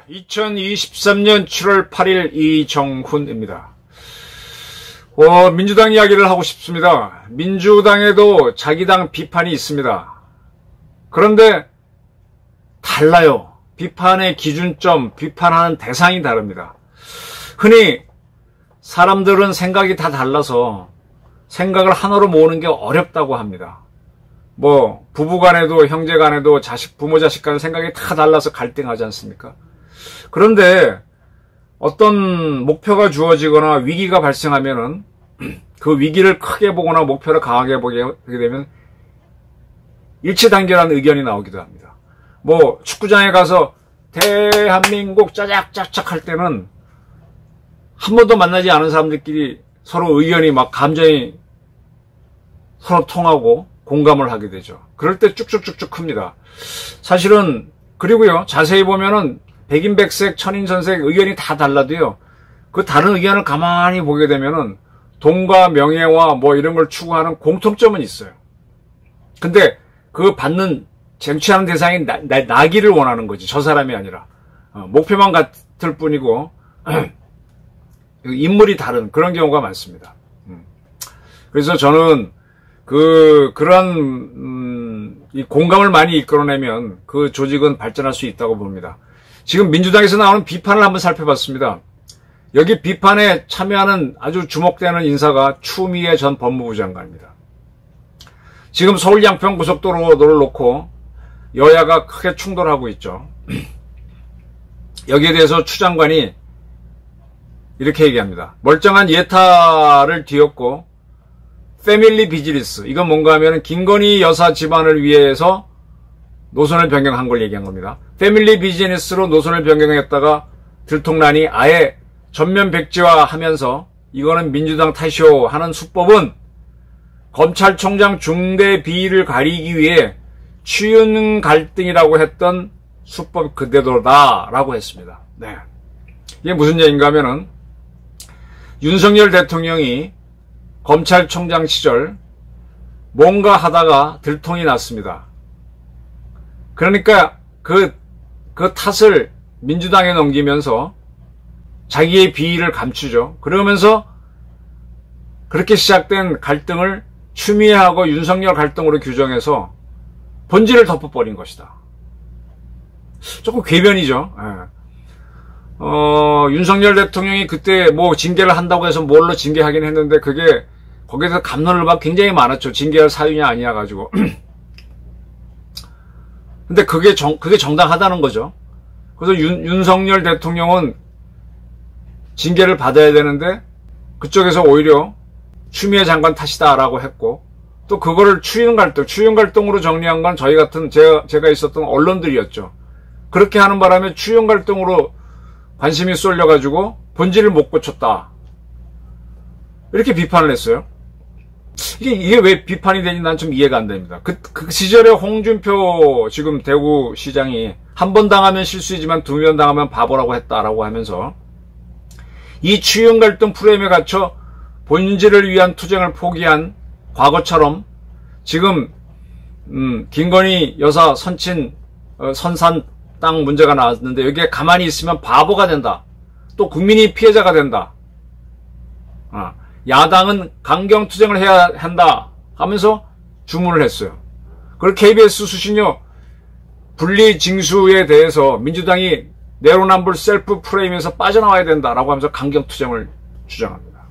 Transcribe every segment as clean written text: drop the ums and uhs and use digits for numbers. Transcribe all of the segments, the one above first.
(2023년 7월 8일) 이정훈입니다. 민주당 이야기를 하고 싶습니다. 민주당에도 자기 당 비판이 있습니다. 그런데 달라요. 비판의 기준점, 비판하는 대상이 다릅니다. 흔히 사람들은 생각이 다 달라서 생각을 하나로 모으는 게 어렵다고 합니다. 부부간에도 형제간에도 부모 자식 간 생각이 다 달라서 갈등하지 않습니까? 그런데 어떤 목표가 주어지거나 위기가 발생하면은 그 위기를 크게 보거나 목표를 강하게 보게 되면 일치단결한 의견이 나오기도 합니다. 축구장에 가서 대한민국 짜작짜작 할 때는 한 번도 만나지 않은 사람들끼리 서로 의견이 감정이 서로 통하고 공감을 하게 되죠. 그럴 때 쭉쭉쭉쭉 큽니다. 사실은 그리고요, 자세히 보면은 백인백색 천인천색 의견이 다 달라도요, 그 다른 의견을 가만히 보게 되면은 돈과 명예와 이런 걸 추구하는 공통점은 있어요. 근데 그 쟁취하는 대상이 나기를 원하는 거지, 저 사람이 아니라. 목표만 같을 뿐이고 인물이 다른 그런 경우가 많습니다. 그래서 저는 그런 이 공감을 많이 이끌어내면 그 조직은 발전할 수 있다고 봅니다. 지금 민주당에서 나오는 비판을 한번 살펴봤습니다. 여기 비판에 참여하는 아주 주목되는 인사가 추미애 전 법무부 장관입니다. 지금 서울 양평 고속도로를 놓고 여야가 크게 충돌하고 있죠. 여기에 대해서 추 장관이 이렇게 얘기합니다. 멀쩡한 예타를 뒤엎고 패밀리 비즈니스, 이건 뭔가 하면 김건희 여사 집안을 위해서 노선을 변경한 걸 얘기한 겁니다. 패밀리 비즈니스로 노선을 변경했다가 들통나니 아예 전면 백지화하면서 이거는 민주당 탓이오 하는 수법은 검찰총장 중대 비위를 가리기 위해 치윤 갈등이라고 했던 수법 그대로다라고 했습니다. 네. 이게 무슨 얘기인가 하면은 윤석열 대통령이 검찰총장 시절 뭔가 하다가 들통이 났습니다. 그러니까 그 탓을 민주당에 넘기면서 자기의 비위를 감추죠. 그러면서 그렇게 시작된 갈등을 추미애하고 윤석열 갈등으로 규정해서 본질을 덮어버린 것이다. 조금 궤변이죠. 윤석열 대통령이 그때 징계를 한다고 해서 뭘로 징계하긴 했는데 그게 거기에서 갑론을박 굉장히 많았죠. 징계할 사유냐 아니냐 가지고. 근데 그게 정당하다는 거죠. 그래서 윤석열 대통령은 징계를 받아야 되는데 그쪽에서 오히려 추미애 장관 탓이다라고 했고, 또 그거를 추윤 갈등으로 정리한 건 저희 같은 제가 있었던 언론들이었죠. 그렇게 하는 바람에 추윤 갈등으로 관심이 쏠려가지고 본질을 못 고쳤다, 이렇게 비판을 했어요. 이게 왜 비판이 되는지 난 좀 이해가 안 됩니다. 그 시절에 홍준표 지금 대구시장이 한 번 당하면 실수이지만 두 번 당하면 바보라고 했다라고 하면서 이 추윤 갈등 프레임에 갇혀 본질을 위한 투쟁을 포기한 과거처럼 지금 김건희 여사 선산 땅 문제가 나왔는데 여기에 가만히 있으면 바보가 된다, 또 국민이 피해자가 된다, 야당은 강경투쟁을 해야 한다 하면서 주문을 했어요. 그리고 KBS 수신료 분리징수에 대해서 민주당이 내로남불 셀프 프레임에서 빠져나와야 된다라고 하면서 강경투쟁을 주장합니다.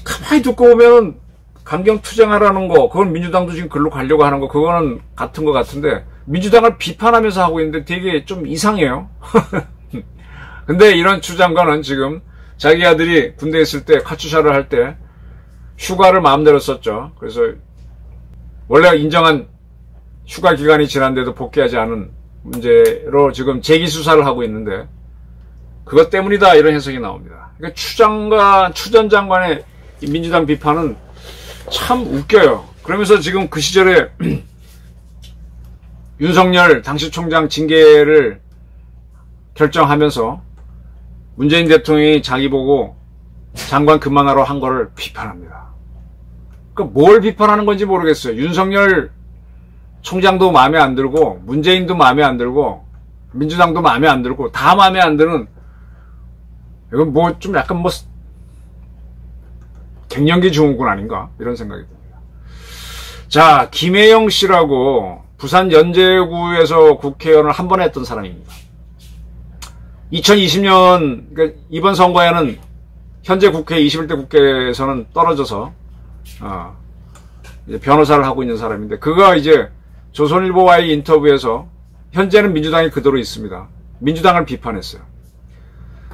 가만히 듣고 보면 강경투쟁하라는 거, 그건 민주당도 지금 글로 가려고 하는 거, 그거는 같은 것 같은데 민주당을 비판하면서 하고 있는데 되게 좀 이상해요. 근데 이런 추 장관은 지금 자기 아들이 군대에 있을 때 카투샤를 할 때 휴가를 마음대로 썼죠. 그래서 원래 인정한 휴가 기간이 지난데도 복귀하지 않은 문제로 지금 재기 수사를 하고 있는데 그것 때문이다, 이런 해석이 나옵니다. 그러니까 추 전 장관의 민주당 비판은 참 웃겨요. 그러면서 지금 그 시절에 윤석열 당시 총장 징계를 결정하면서 문재인 대통령이 자기 보고 장관 그만하러 한 거를 비판합니다. 그러니까 뭘 비판하는 건지 모르겠어요. 윤석열 총장도 마음에 안 들고 문재인도 마음에 안 들고 민주당도 마음에 안 들고 다 마음에 안 드는, 이건 뭐 좀 약간 뭐 갱년기 증후군 아닌가 이런 생각이 듭니다. 자, 김혜영 씨라고 부산 연제구에서 국회의원을 한 번 했던 사람입니다. 2020년 그러니까 이번 선거에는 현재 국회 21대 국회에서는 떨어져서 이제 변호사를 하고 있는 사람인데, 그가 이제 조선일보와의 인터뷰에서 현재는 민주당이 그대로 있습니다. 민주당을 비판했어요.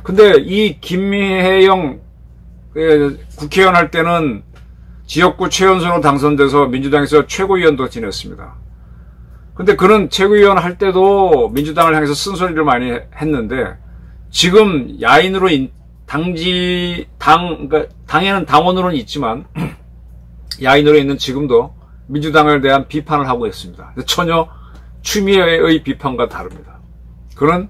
근데 이 김혜영 국회의원 할 때는 지역구 최연소로 당선돼서 민주당에서 최고위원도 지냈습니다. 근데 그는 최고위원 할 때도 민주당을 향해서 쓴소리를 많이 했는데, 지금 야인으로 그러니까 당에는 당원으로는 있지만 야인으로 있는 지금도 민주당에 대한 비판을 하고 있습니다. 전혀 추미애의 비판과 다릅니다. 그는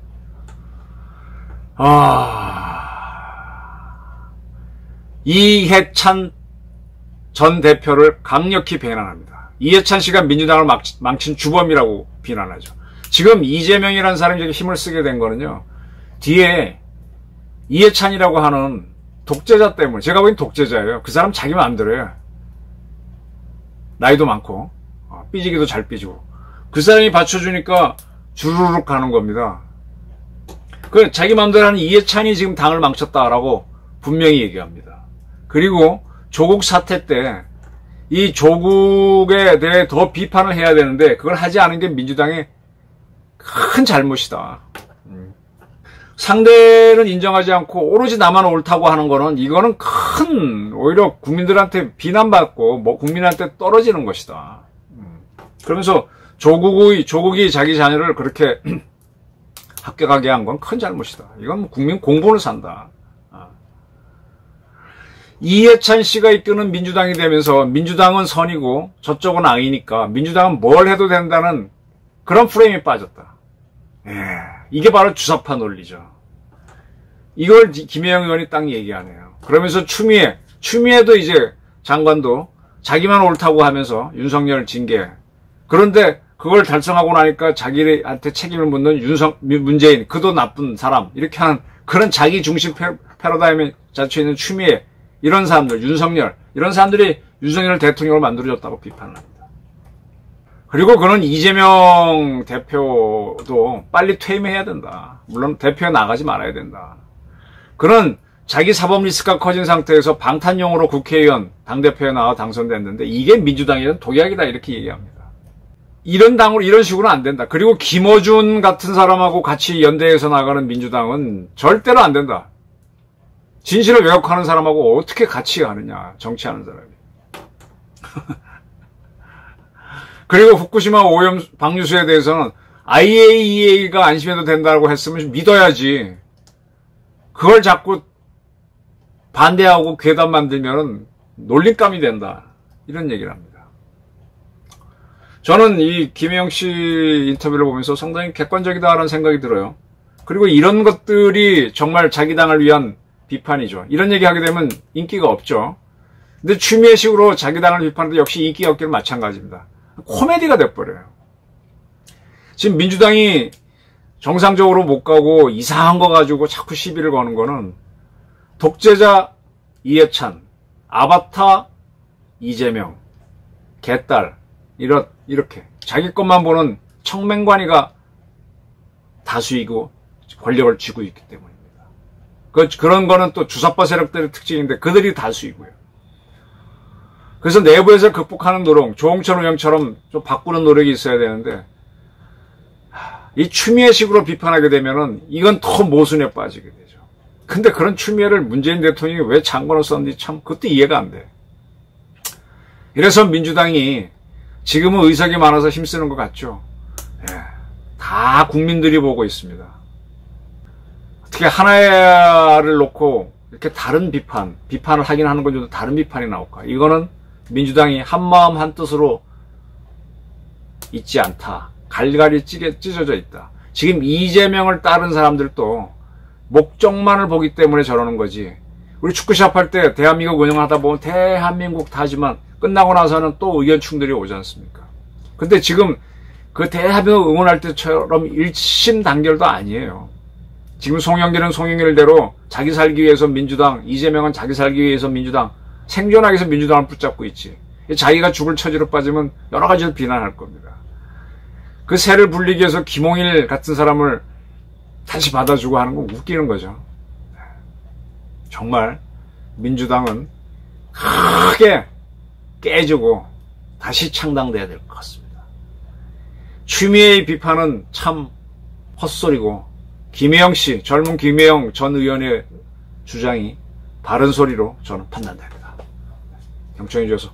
이해찬 전 대표를 강력히 비난합니다. 이해찬 씨가 민주당을 망친 주범이라고 비난하죠. 지금 이재명이라는 사람이 저기 힘을 쓰게 된 거는요, 뒤에 이해찬이라고 하는 독재자 때문에, 제가 보기엔 독재자예요. 그 사람 자기 마음대로 해요. 나이도 많고 삐지기도 잘 삐지고, 그 사람이 받쳐주니까 주르륵 가는 겁니다. 그 자기 마음대로 하는 이해찬이 지금 당을 망쳤다라고 분명히 얘기합니다. 그리고 조국 사태 때 이 조국에 대해 더 비판을 해야 되는데 그걸 하지 않은 게 민주당의 큰 잘못이다. 상대는 인정하지 않고 오로지 나만 옳다고 하는 거는, 이거는 큰 오히려 국민들한테 비난받고 뭐 국민한테 떨어지는 것이다. 그러면서 조국이 자기 자녀를 그렇게 합격하게 한 건 큰 잘못이다. 이건 뭐 국민 공분을 산다. 이해찬 씨가 이끄는 민주당이 되면서 민주당은 선이고 저쪽은 악이니까 민주당은 뭘 해도 된다는 그런 프레임에 빠졌다. 이게 바로 주사파 논리죠. 이걸 김혜영 의원이 딱 얘기하네요. 그러면서 추미애도 이제 장관도 자기만 옳다고 하면서 윤석열 징계. 그런데 그걸 달성하고 나니까 자기한테 책임을 묻는 문재인, 그도 나쁜 사람, 이렇게 하는 그런 자기 중심 패러다임에 자처해 있는 추미애, 이런 사람들, 윤석열, 이런 사람들이 윤석열 대통령을 만들어줬다고 비판을 합니다. 그리고 그는 이재명 대표도 빨리 퇴임해야 된다. 물론 대표에 나가지 말아야 된다. 그는 자기 사법 리스크가 커진 상태에서 방탄용으로 국회의원, 당대표에 나와 당선됐는데 이게 민주당에는 독약이다, 이렇게 얘기합니다. 이런 식으로는 안 된다. 그리고 김어준 같은 사람하고 같이 연대해서 나가는 민주당은 절대로 안 된다. 진실을 왜곡하는 사람하고 어떻게 같이 가느냐, 정치하는 사람이. 그리고 후쿠시마 오염 방류수에 대해서는 IAEA가 안심해도 된다고 했으면 믿어야지. 그걸 자꾸 반대하고 괴담 만들면은 놀림감이 된다, 이런 얘기를 합니다. 저는 이 김혜영 씨 인터뷰를 보면서 상당히 객관적이다라는 생각이 들어요. 그리고 이런 것들이 정말 자기 당을 위한 비판이죠. 이런 얘기 하게 되면 인기가 없죠. 근데 추미애식으로 자기 당을 비판하는데 역시 인기가 없기는 마찬가지입니다. 코미디가 돼버려요. 지금 민주당이 정상적으로 못 가고 이상한 거 가지고 자꾸 시비를 거는 거는 독재자 이해찬, 아바타 이재명, 개딸, 이렇게 자기 것만 보는 청맹관이가 다수이고 권력을 쥐고 있기 때문입니다. 그런 거는 또 주사파 세력들의 특징인데 그들이 다수이고요. 그래서 내부에서 극복하는 노력, 조홍천 의원처럼 좀 바꾸는 노력이 있어야 되는데, 이 추미애식으로 비판하게 되면은 이건 더 모순에 빠지게 되죠. 근데 그런 추미애를 문재인 대통령이 왜 장관으로 썼는지 참 그것도 이해가 안 돼. 이래서 민주당이 지금은 의석이 많아서 힘쓰는 것 같죠. 다 국민들이 보고 있습니다. 어떻게 하나를 놓고 이렇게 다른 비판을 하긴 하는 건데도 다른 비판이 나올까? 이거는 민주당이 한마음 한뜻으로 있지 않다. 갈갈이 찢어져 있다. 지금 이재명을 따른 사람들도 목적만을 보기 때문에 저러는 거지. 우리 축구 시합할 때 대한민국 운영하다 보면 대한민국 타지만 끝나고 나서는 또 의견 충돌이 오지 않습니까? 근데 지금 그 대한민국 응원할 때처럼 일심단결도 아니에요. 지금 송영길은 송영길대로 자기 살기 위해서 민주당, 이재명은 자기 살기 위해서 민주당, 생존하기 위해서 민주당을 붙잡고 있지. 자기가 죽을 처지로 빠지면 여러 가지를 비난할 겁니다. 그 새를 불리기 위해서 김홍일 같은 사람을 다시 받아주고 하는 건 웃기는 거죠. 정말 민주당은 크게 깨지고 다시 창당돼야 될 것 같습니다. 추미애의 비판은 참 헛소리고 김혜영 씨, 젊은 김혜영 전 의원의 주장이 바른 소리로 저는 판단됩니다. 경청해 주셔서